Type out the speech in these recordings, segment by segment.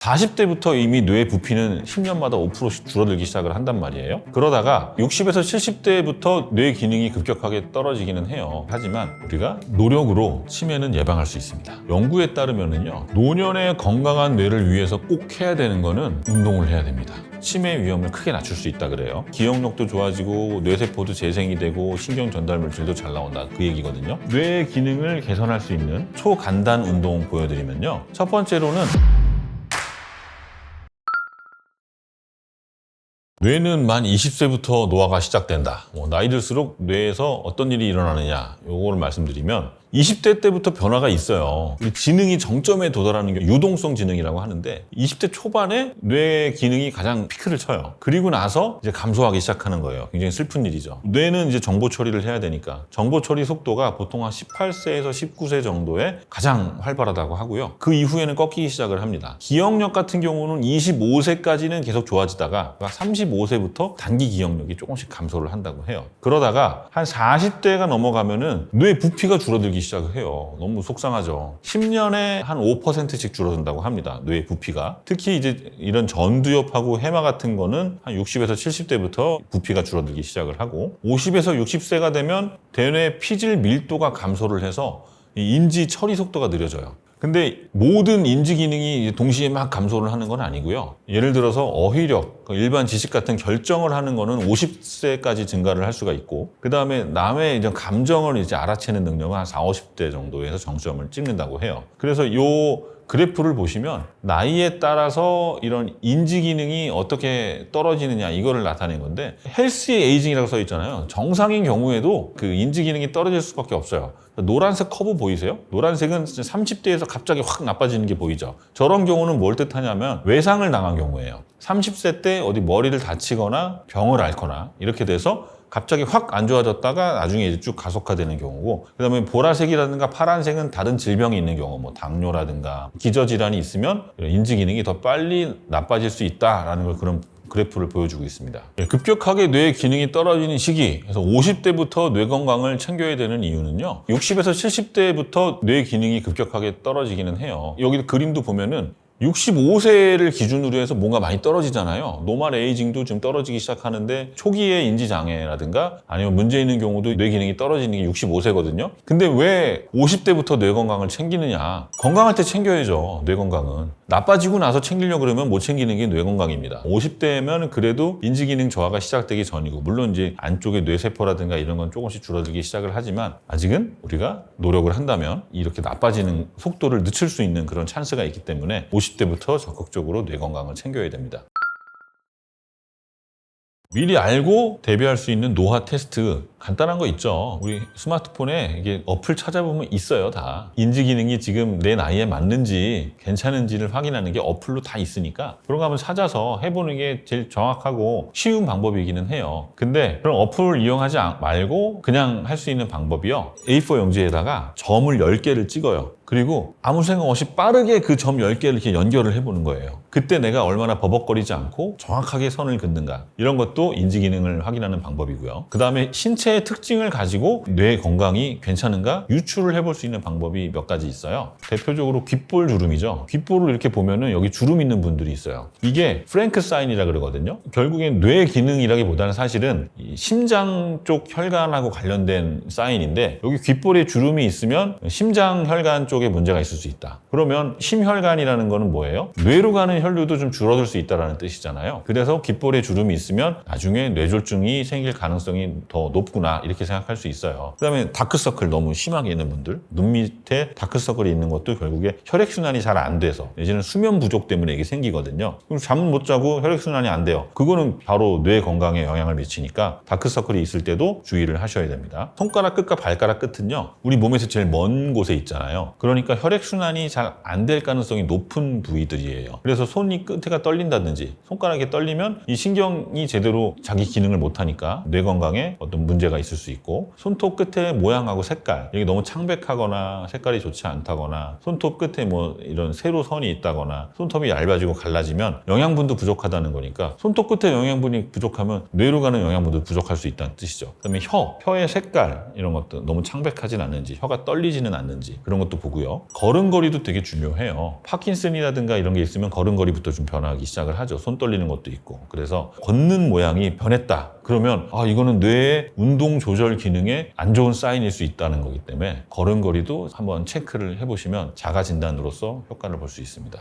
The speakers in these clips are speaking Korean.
40대부터 이미 뇌 부피는 10년마다 5%씩 줄어들기 시작을 한단 말이에요. 그러다가 60에서 70대부터 뇌 기능이 급격하게 떨어지기는 해요. 하지만 우리가 노력으로 치매는 예방할 수 있습니다. 연구에 따르면요, 노년의 건강한 뇌를 위해서 꼭 해야 되는 거는 운동을 해야 됩니다. 치매 위험을 크게 낮출 수 있다 그래요. 기억력도 좋아지고 뇌세포도 재생이 되고 신경 전달 물질도 잘 나온다, 그 얘기거든요. 뇌 기능을 개선할 수 있는 초간단 운동 보여드리면요, 첫 번째로는 뇌는 만 20세부터 노화가 시작된다. 나이 들수록 뇌에서 어떤 일이 일어나느냐, 요거를 말씀드리면 20대 때부터 변화가 있어요. 지능이 정점에 도달하는 게 유동성 지능이라고 하는데 20대 초반에 뇌 기능이 가장 피크를 쳐요. 그리고 나서 이제 감소하기 시작하는 거예요. 굉장히 슬픈 일이죠. 뇌는 이제 정보 처리를 해야 되니까 정보 처리 속도가 보통 한 18세에서 19세 정도에 가장 활발하다고 하고요. 그 이후에는 꺾이기 시작을 합니다. 기억력 같은 경우는 25세까지는 계속 좋아지다가 35세부터 단기 기억력이 조금씩 감소를 한다고 해요. 그러다가 한 40대가 넘어가면은 뇌 부피가 줄어들기 시작을 해요. 너무 속상하죠. 10년에 한 5%씩 줄어든다고 합니다. 뇌 부피가. 특히 이제 이런 전두엽하고 해마 같은 거는 한 60에서 70대부터 부피가 줄어들기 시작을 하고 50에서 60세가 되면 대뇌 피질 밀도가 감소를 해서 인지 처리 속도가 느려져요. 근데 모든 인지 기능이 동시에 막 감소를 하는 건 아니고요. 예를 들어서 어휘력, 일반 지식 같은 결정을 하는 거는 50세까지 증가를 할 수가 있고, 그 다음에 남의 이제 감정을 이제 알아채는 능력은 한 40, 50대 정도에서 정점을 찍는다고 해요. 그래서 요 그래프를 보시면 나이에 따라서 이런 인지 기능이 어떻게 떨어지느냐, 이거를 나타낸 건데, 헬시 에이징이라고 써 있잖아요. 정상인 경우에도 그 인지 기능이 떨어질 수밖에 없어요. 노란색 커브 보이세요? 노란색은 30대에서 갑자기 확 나빠지는 게 보이죠. 저런 경우는 뭘 뜻하냐면 외상을 당한 경우예요. 30세 때 어디 머리를 다치거나 병을 앓거나 이렇게 돼서 갑자기 확 안 좋아졌다가 나중에 이제 쭉 가속화되는 경우고, 그 다음에 보라색이라든가 파란색은 다른 질병이 있는 경우, 뭐 당뇨라든가 기저질환이 있으면 인지 기능이 더 빨리 나빠질 수 있다라는 걸 그런 그래프를 보여주고 있습니다. 급격하게 뇌 기능이 떨어지는 시기, 그래서 50대부터 뇌 건강을 챙겨야 되는 이유는요, 60에서 70대부터 뇌 기능이 급격하게 떨어지기는 해요. 여기 그림도 보면은 65세를 기준으로 해서 뭔가 많이 떨어지잖아요. 노멀 에이징도 지금 떨어지기 시작하는데 초기의 인지장애라든가 아니면 문제 있는 경우도 뇌 기능이 떨어지는 게 65세거든요. 근데 왜 50대부터 뇌 건강을 챙기느냐? 건강할 때 챙겨야죠, 뇌 건강은. 나빠지고 나서 챙기려고 그러면 못 챙기는 게 뇌 건강입니다. 50대면 그래도 인지 기능 저하가 시작되기 전이고, 물론 이제 안쪽에 뇌세포라든가 이런 건 조금씩 줄어들기 시작을 하지만 아직은 우리가 노력을 한다면 이렇게 나빠지는 속도를 늦출 수 있는 그런 찬스가 있기 때문에 50대부터 적극적으로 뇌 건강을 챙겨야 됩니다. 미리 알고 대비할 수 있는 노화 테스트, 간단한 거 있죠. 우리 스마트폰에 이게 어플 찾아보면 있어요, 다. 인지 기능이 지금 내 나이에 맞는지 괜찮은지를 확인하는 게 어플로 다 있으니까 그런 거 한번 찾아서 해보는 게 제일 정확하고 쉬운 방법이기는 해요. 근데 그런 어플을 이용하지 말고 그냥 할 수 있는 방법이요, A4 용지에다가 점을 10개를 찍어요. 그리고 아무 생각 없이 빠르게 그 점 10개를 이렇게 연결을 해보는 거예요. 그때 내가 얼마나 버벅거리지 않고 정확하게 선을 긋는가, 이런 것도 인지 기능을 확인하는 방법이고요. 그 다음에 신체의 특징을 가지고 뇌 건강이 괜찮은가 유추를 해볼 수 있는 방법이 몇 가지 있어요. 대표적으로 귓볼 주름이죠. 귓볼을 이렇게 보면은 여기 주름 있는 분들이 있어요. 이게 프랭크 사인이라 그러거든요. 결국엔 뇌 기능이라기보다는 사실은 이 심장 쪽 혈관하고 관련된 사인인데, 여기 귓볼에 주름이 있으면 심장 혈관 쪽에 문제가 있을 수 있다. 그러면 심혈관이라는 거는 뭐예요? 뇌로 가는 혈류도 좀 줄어들 수 있다는 뜻이잖아요. 그래서 귓볼에 주름이 있으면 나중에 뇌졸중이 생길 가능성이 더 높구나, 이렇게 생각할 수 있어요. 그 다음에 다크서클 너무 심하게 있는 분들, 눈 밑에 다크서클이 있는 것도 결국에 혈액순환이 잘 안 돼서, 내지는 수면 부족 때문에 이게 생기거든요. 그럼 잠 못 자고 혈액순환이 안 돼요. 그거는 바로 뇌 건강에 영향을 미치니까 다크서클이 있을 때도 주의를 하셔야 됩니다. 손가락 끝과 발가락 끝은요, 우리 몸에서 제일 먼 곳에 있잖아요. 그러니까 혈액순환이 잘 안 될 가능성이 높은 부위들이에요. 그래서 손이 끝에가 떨린다든지 손가락이 떨리면 이 신경이 제대로 자기 기능을 못하니까 뇌 건강에 어떤 문제가 있을 수 있고, 손톱 끝의 모양하고 색깔, 이게 너무 창백하거나 색깔이 좋지 않다거나, 손톱 끝에 뭐 이런 세로 선이 있다거나, 손톱이 얇아지고 갈라지면 영양분도 부족하다는 거니까, 손톱 끝에 영양분이 부족하면 뇌로 가는 영양분도 부족할 수 있다는 뜻이죠. 그다음에 혀의 색깔, 이런 것도 너무 창백하진 않는지, 혀가 떨리지는 않는지, 그런 것도 보고요. 있고요. 걸음걸이도 되게 중요해요. 파킨슨이라든가 이런 게 있으면 걸음걸이부터 좀 변하기 시작을 하죠. 손 떨리는 것도 있고. 그래서 걷는 모양이 변했다. 그러면 이거는 뇌의 운동 조절 기능에 안 좋은 사인일 수 있다는 거기 때문에 걸음걸이도 한번 체크를 해보시면 자가 진단으로서 효과를 볼 수 있습니다.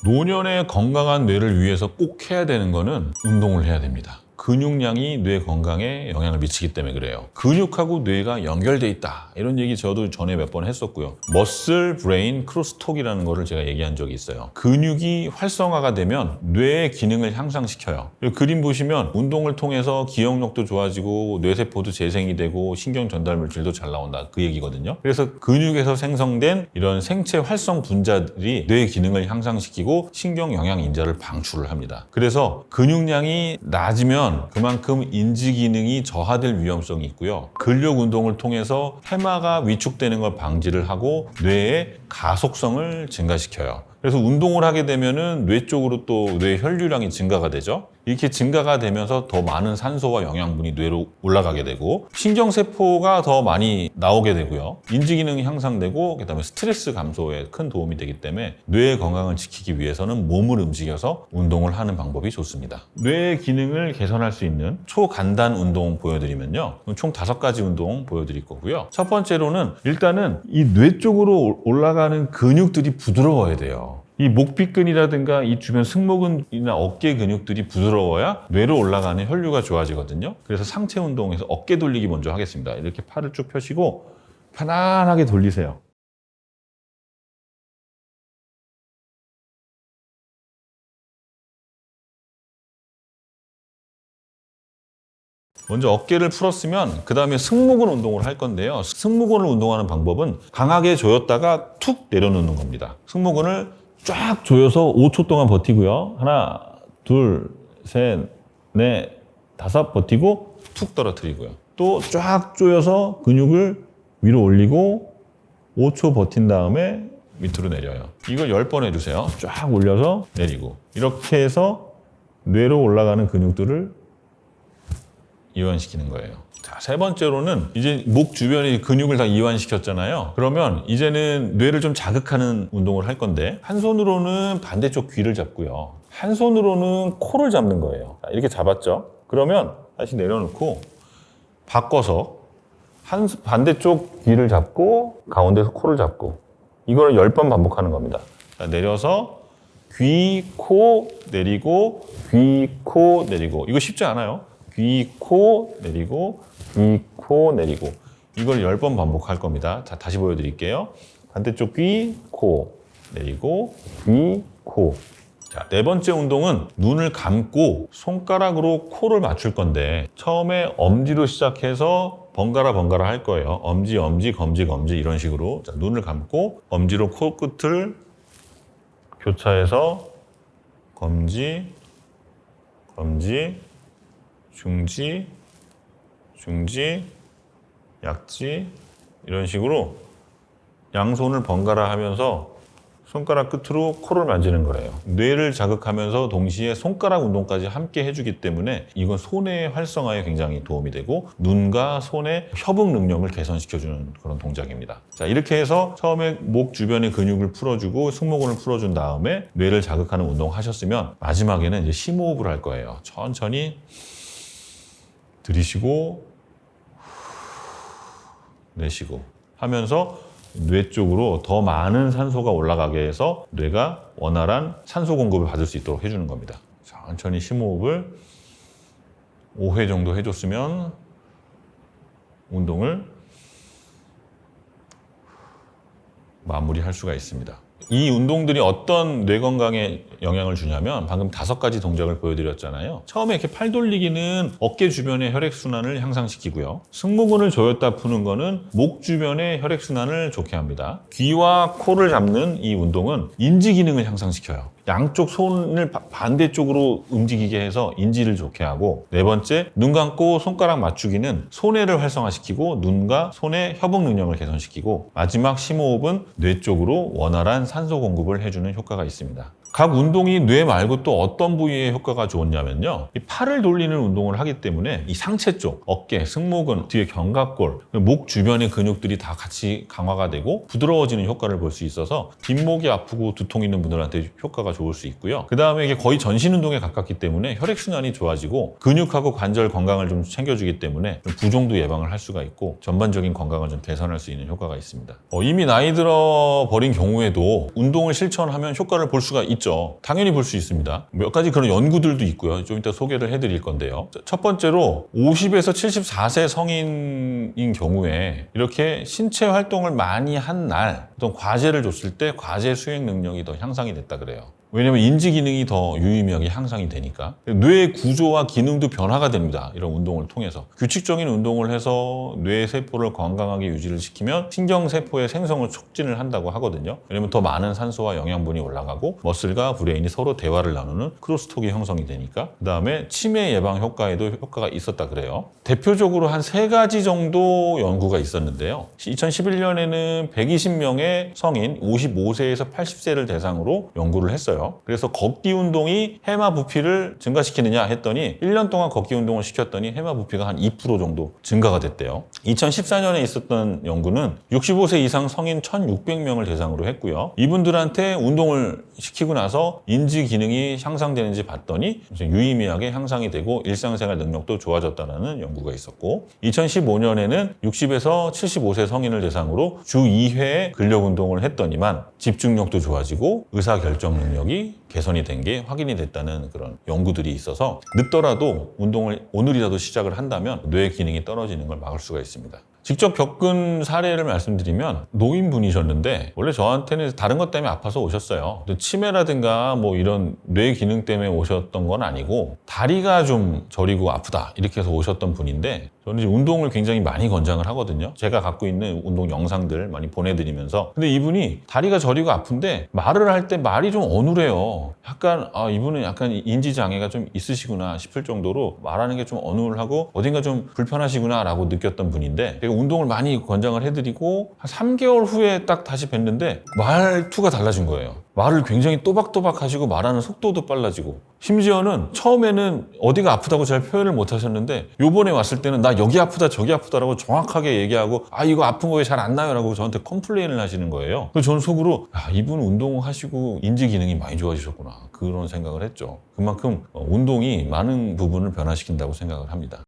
노년의 건강한 뇌를 위해서 꼭 해야 되는 거는 운동을 해야 됩니다. 근육량이 뇌 건강에 영향을 미치기 때문에 그래요. 근육하고 뇌가 연결돼 있다. 이런 얘기 저도 전에 몇 번 했었고요. 머슬 브레인 크로스톡이라는 거를 제가 얘기한 적이 있어요. 근육이 활성화가 되면 뇌의 기능을 향상시켜요. 그림 보시면 운동을 통해서 기억력도 좋아지고 뇌세포도 재생이 되고 신경 전달 물질도 잘 나온다. 그 얘기거든요. 그래서 근육에서 생성된 이런 생체 활성 분자들이 뇌의 기능을 향상시키고 신경 영양 인자를 방출을 합니다. 그래서 근육량이 낮으면 그만큼 인지 기능이 저하될 위험성이 있고요. 근력 운동을 통해서 해마가 위축되는 걸 방지를 하고 뇌의 가속성을 증가시켜요. 그래서 운동을 하게 되면은 뇌 쪽으로 또 뇌 혈류량이 증가가 되죠. 이렇게 증가가 되면서 더 많은 산소와 영양분이 뇌로 올라가게 되고 신경세포가 더 많이 나오게 되고요. 인지기능이 향상되고 그다음에 스트레스 감소에 큰 도움이 되기 때문에 뇌의 건강을 지키기 위해서는 몸을 움직여서 운동을 하는 방법이 좋습니다. 뇌의 기능을 개선할 수 있는 초간단 운동 보여드리면요. 총 5가지 운동 보여드릴 거고요. 첫 번째로는 일단은 이 뇌 쪽으로 올라가는 근육들이 부드러워야 돼요. 이 목비근이라든가 이 주변 승모근이나 어깨 근육들이 부드러워야 뇌로 올라가는 혈류가 좋아지거든요. 그래서 상체 운동에서 어깨 돌리기 먼저 하겠습니다. 이렇게 팔을 쭉 펴시고 편안하게 돌리세요. 먼저 어깨를 풀었으면 그 다음에 승모근 운동을 할 건데요. 승모근을 운동하는 방법은 강하게 조였다가 툭 내려놓는 겁니다. 승모근을 쫙 조여서 5초 동안 버티고요. 하나, 둘, 셋, 넷, 5 버티고 툭 떨어뜨리고요. 또 쫙 조여서 근육을 위로 올리고 5초 버틴 다음에 밑으로 내려요. 이걸 10번 해주세요. 쫙 올려서 내리고. 이렇게 해서 뇌로 올라가는 근육들을 이완시키는 거예요. 자, 세 번째로는 이제 목 주변의 근육을 다 이완시켰잖아요. 그러면 이제는 뇌를 좀 자극하는 운동을 할 건데 한 손으로는 반대쪽 귀를 잡고요. 한 손으로는 코를 잡는 거예요. 자, 이렇게 잡았죠? 그러면 다시 내려놓고 바꿔서 반대쪽 귀를 잡고 가운데서 코를 잡고 이걸 10번 반복하는 겁니다. 자, 내려서 귀, 코 내리고 귀, 코 내리고 이거 쉽지 않아요. 귀, 코 내리고 귀, 코 내리고 이걸 10번 반복할 겁니다. 자, 다시 보여드릴게요. 반대쪽 귀, 코 내리고 귀, 코. 자, 네 번째 운동은 눈을 감고 손가락으로 코를 맞출 건데 처음에 엄지로 시작해서 번갈아 할 거예요. 엄지, 엄지, 검지, 검지 이런 식으로 자, 눈을 감고 엄지로 코끝을 교차해서 검지, 검지, 중지, 중지, 약지 이런 식으로 양손을 번갈아 하면서 손가락 끝으로 코를 만지는 거예요. 뇌를 자극하면서 동시에 손가락 운동까지 함께 해주기 때문에 이건 손의 활성화에 굉장히 도움이 되고 눈과 손의 협응 능력을 개선시켜주는 그런 동작입니다. 자, 이렇게 해서 처음에 목 주변의 근육을 풀어주고 승모근을 풀어준 다음에 뇌를 자극하는 운동 하셨으면 마지막에는 이제 심호흡을 할 거예요. 천천히 들이쉬고 내쉬고 하면서 뇌 쪽으로 더 많은 산소가 올라가게 해서 뇌가 원활한 산소 공급을 받을 수 있도록 해주는 겁니다. 천천히 심호흡을 5회 정도 해줬으면 운동을 마무리할 수가 있습니다. 이 운동들이 어떤 뇌 건강에 영향을 주냐면 방금 5가지 동작을 보여드렸잖아요. 처음에 이렇게 팔 돌리기는 어깨 주변의 혈액순환을 향상시키고요. 승모근을 조였다 푸는 거는 목 주변의 혈액순환을 좋게 합니다. 귀와 코를 잡는 이 운동은 인지 기능을 향상시켜요. 양쪽 손을 반대쪽으로 움직이게 해서 인지를 좋게 하고 네 번째, 눈 감고 손가락 맞추기는 손해를 활성화시키고 눈과 손의 협응 능력을 개선시키고 마지막 심호흡은 뇌 쪽으로 원활한 산소 공급을 해주는 효과가 있습니다. 각 운동이 뇌 말고 또 어떤 부위에 효과가 좋냐면요. 이 팔을 돌리는 운동을 하기 때문에 이 상체 쪽, 어깨, 승모근, 뒤에 견갑골, 목 주변의 근육들이 다 같이 강화가 되고 부드러워지는 효과를 볼 수 있어서 뒷목이 아프고 두통 있는 분들한테 효과가 좋을 수 있고요. 그 다음에 이게 거의 전신 운동에 가깝기 때문에 혈액순환이 좋아지고 근육하고 관절 건강을 좀 챙겨주기 때문에 부종도 예방을 할 수가 있고 전반적인 건강을 좀 개선할 수 있는 효과가 있습니다. 이미 나이 들어 버린 경우에도 운동을 실천하면 효과를 볼 수가 있죠. 당연히 볼 수 있습니다. 몇 가지 그런 연구들도 있고요. 좀 이따 소개를 해드릴 건데요. 첫 번째로 50에서 74세 성인인 경우에 이렇게 신체 활동을 많이 한 날 어떤 과제를 줬을 때 과제 수행 능력이 더 향상이 됐다 그래요. 왜냐하면 인지 기능이 더 유의미하게 향상이 되니까. 뇌 구조와 기능도 변화가 됩니다. 이런 운동을 통해서. 규칙적인 운동을 해서 뇌 세포를 건강하게 유지를 시키면 신경세포의 생성을 촉진을 한다고 하거든요. 왜냐하면 더 많은 산소와 영양분이 올라가고 머슬과 브레인이 서로 대화를 나누는 크로스톡이 형성이 되니까. 그 다음에 치매 예방 효과에도 효과가 있었다 그래요. 대표적으로 한 3가지 정도 연구가 있었는데요. 2011년에는 120명의 성인 55세에서 80세를 대상으로 연구를 했어요. 그래서 걷기 운동이 해마 부피를 증가시키느냐 했더니 1년 동안 걷기 운동을 시켰더니 해마 부피가 한 2% 정도 증가가 됐대요. 2014년에 있었던 연구는 65세 이상 성인 1,600명을 대상으로 했고요. 이분들한테 운동을 시키고 나서 인지 기능이 향상되는지 봤더니 유의미하게 향상이 되고 일상생활 능력도 좋아졌다는 연구가 있었고 2015년에는 60에서 75세 성인을 대상으로 주 2회 근력 운동을 했더니만 집중력도 좋아지고 의사결정 능력이 개선이 된 게 확인이 됐다는 그런 연구들이 있어서 늦더라도 운동을 오늘이라도 시작을 한다면 뇌 기능이 떨어지는 걸 막을 수가 있습니다. 직접 겪은 사례를 말씀드리면 노인분이셨는데 원래 저한테는 다른 것 때문에 아파서 오셨어요. 치매라든가 뭐 이런 뇌 기능 때문에 오셨던 건 아니고 다리가 좀 저리고 아프다 이렇게 해서 오셨던 분인데 저는 이제 운동을 굉장히 많이 권장을 하거든요. 제가 갖고 있는 운동 영상들 많이 보내드리면서 근데 이분이 다리가 저리고 아픈데 말을 할 때 말이 좀 어눌해요. 약간 이분은 약간 인지장애가 좀 있으시구나 싶을 정도로 말하는 게 좀 어눌하고 어딘가 좀 불편하시구나 라고 느꼈던 분인데 제가 운동을 많이 권장을 해드리고 한 3개월 후에 딱 다시 뵀는데 말투가 달라진 거예요. 말을 굉장히 또박또박 하시고 말하는 속도도 빨라지고 심지어는 처음에는 어디가 아프다고 잘 표현을 못 하셨는데 요번에 왔을 때는 나 여기 아프다 저기 아프다라고 정확하게 얘기하고 이거 아픈 거 왜 잘 안 나요? 라고 저한테 컴플레인을 하시는 거예요. 그래서 저는 속으로 이분 운동하시고 인지 기능이 많이 좋아지셨구나 그런 생각을 했죠. 그만큼 운동이 많은 부분을 변화시킨다고 생각을 합니다.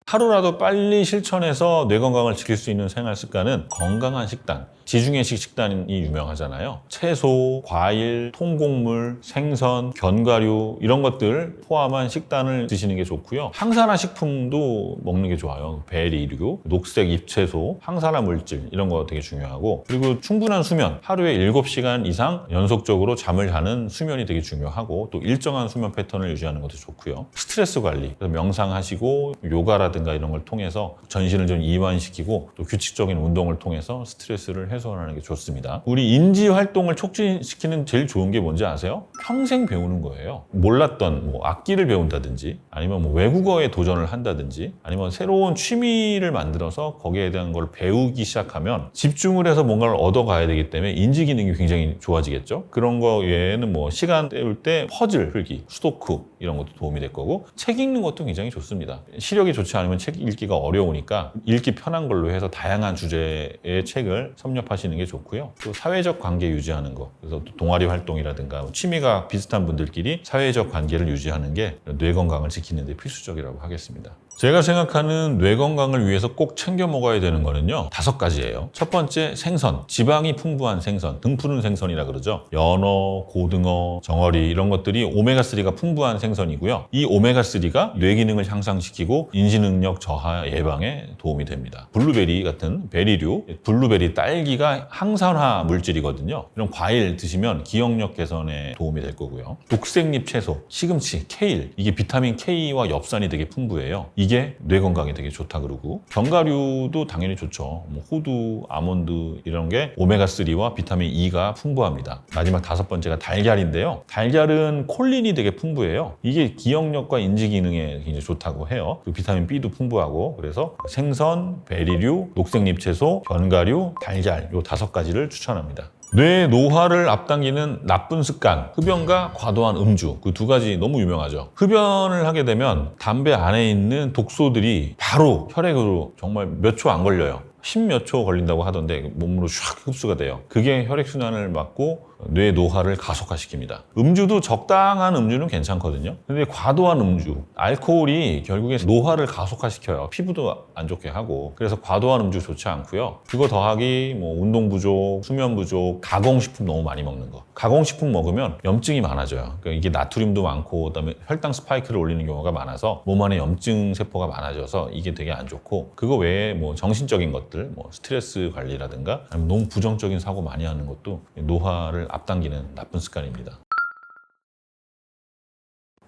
하루라도 빨리 실천해서 뇌 건강을 지킬 수 있는 생활 습관은 건강한 식단, 지중해식 식단이 유명하잖아요. 채소, 과일, 통곡물, 생선, 견과류 이런 것들 포함한 식단을 드시는 게 좋고요. 항산화 식품도 먹는 게 좋아요. 베리류, 녹색 잎채소, 항산화 물질 이런 거 되게 중요하고 그리고 충분한 수면, 하루에 7시간 이상 연속적으로 잠을 자는 수면이 되게 중요하고 또 일정한 수면 패턴을 유지하는 것도 좋고요. 스트레스 관리, 그래서 명상하시고 요가라든가 이런 걸 통해서 전신을 좀 이완시키고 또 규칙적인 운동을 통해서 스트레스를 해소하는 게 좋습니다. 우리 인지 활동을 촉진시키는 제일 좋은 게 뭔지 아세요? 평생 배우는 거예요. 몰랐던 악기를 배운다든지 아니면 외국어에 도전을 한다든지 아니면 새로운 취미를 만들어서 거기에 대한 걸 배우기 시작하면 집중을 해서 뭔가를 얻어가야 되기 때문에 인지 기능이 굉장히 좋아지겠죠. 그런 거 외에는 시간 때울 때 퍼즐 풀기, 수도쿠 이런 것도 도움이 될 거고 책 읽는 것도 굉장히 좋습니다. 시력이 좋지 않으면 책 읽기가 어려우니까 읽기 편한 걸로 해서 다양한 주제의 책을 섭렵하시는 게 좋고요. 또 사회적 관계 유지하는 거, 그래서 또 동아리 활동이라든가 취미가 비슷한 분들끼리 사회적 관계를 유지하는 게 뇌 건강을 지키는 데 필수적이라고 하겠습니다. 제가 생각하는 뇌 건강을 위해서 꼭 챙겨 먹어야 되는 거는요 5가지예요. 첫 번째 생선, 지방이 풍부한 생선, 등푸른 생선이라 그러죠. 연어, 고등어, 정어리 이런 것들이 오메가3가 풍부한 생선이고요. 이 오메가3가 뇌 기능을 향상시키고 인지 능력 저하 예방에 도움이 됩니다. 블루베리 같은 베리류, 블루베리, 딸기가 항산화 물질이거든요. 이런 과일 드시면 기억력 개선에 도움이 될 거고요. 녹색잎 채소, 시금치, 케일, 이게 비타민 K와 엽산이 되게 풍부해요. 이게 뇌 건강에 되게 좋다 그러고, 견과류도 당연히 좋죠. 뭐 호두, 아몬드 이런 게 오메가3와 비타민 E가 풍부합니다. 마지막 5번째가 달걀인데요. 달걀은 콜린이 되게 풍부해요. 이게 기억력과 인지 기능에 굉장히 좋다고 해요. 그리고 비타민 B도 풍부하고, 그래서 생선, 베리류, 녹색잎 채소, 견과류, 달걀 요 5가지를 추천합니다. 뇌 노화를 앞당기는 나쁜 습관, 흡연과 과도한 음주, 그 2가지 너무 유명하죠. 흡연을 하게 되면 담배 안에 있는 독소들이 바로 혈액으로 정말 몇 초 안 걸려요. 10몇 초 걸린다고 하던데 몸으로 샥 흡수가 돼요. 그게 혈액순환을 막고 뇌 노화를 가속화시킵니다. 음주도 적당한 음주는 괜찮거든요. 근데 과도한 음주, 알코올이 결국에 노화를 가속화시켜요. 피부도 안 좋게 하고. 그래서 과도한 음주 좋지 않고요. 그거 더하기 뭐 운동 부족, 수면 부족, 가공식품 너무 많이 먹는 거. 가공식품 먹으면 염증이 많아져요. 그러니까 이게 나트륨도 많고 그다음에 혈당 스파이크를 올리는 경우가 많아서 몸 안에 염증 세포가 많아져서 이게 되게 안 좋고, 그거 외에 뭐 정신적인 것들, 뭐 스트레스 관리라든가 아니면 너무 부정적인 사고 많이 하는 것도 노화를 앞당기는 나쁜 습관입니다.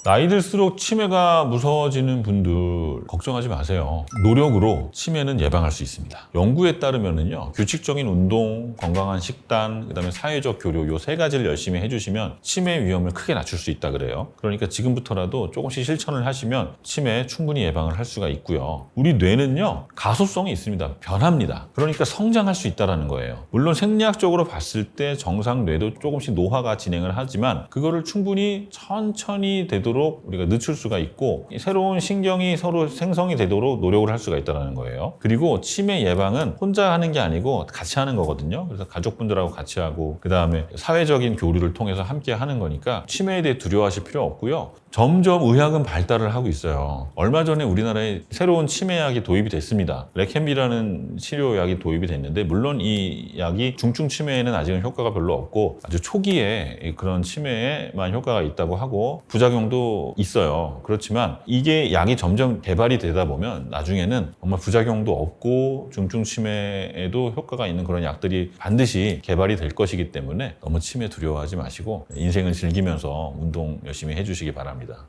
나이 들수록 치매가 무서워지는 분들 걱정하지 마세요. 노력으로 치매는 예방할 수 있습니다. 연구에 따르면요, 규칙적인 운동, 건강한 식단, 그다음에 사회적 교류 요 3가지를 열심히 해주시면 치매 위험을 크게 낮출 수 있다 그래요. 그러니까 지금부터라도 조금씩 실천을 하시면 치매 충분히 예방을 할 수가 있고요. 우리 뇌는요, 가소성이 있습니다. 변합니다. 그러니까 성장할 수 있다는 거예요. 물론 생리학적으로 봤을 때 정상 뇌도 조금씩 노화가 진행을 하지만 그거를 충분히 천천히 되도록 우리가 늦출 수가 있고, 새로운 신경이 서로 생성이 되도록 노력을 할 수가 있다는 거예요. 그리고 치매 예방은 혼자 하는 게 아니고 같이 하는 거거든요. 그래서 가족분들하고 같이 하고, 그 다음에 사회적인 교류를 통해서 함께 하는 거니까 치매에 대해 두려워하실 필요 없고요. 점점 의학은 발달을 하고 있어요. 얼마 전에 우리나라에 새로운 치매약이 도입이 됐습니다. 레켐비라는 치료약이 도입이 됐는데, 물론 이 약이 중증 치매에는 아직은 효과가 별로 없고 아주 초기에 그런 치매에만 효과가 있다고 하고 부작용도 있어요. 그렇지만 이게 약이 점점 개발이 되다 보면 나중에는 정말 부작용도 없고 중증 치매에도 효과가 있는 그런 약들이 반드시 개발이 될 것이기 때문에 너무 치매 두려워하지 마시고 인생을 즐기면서 운동 열심히 해주시기 바랍니다.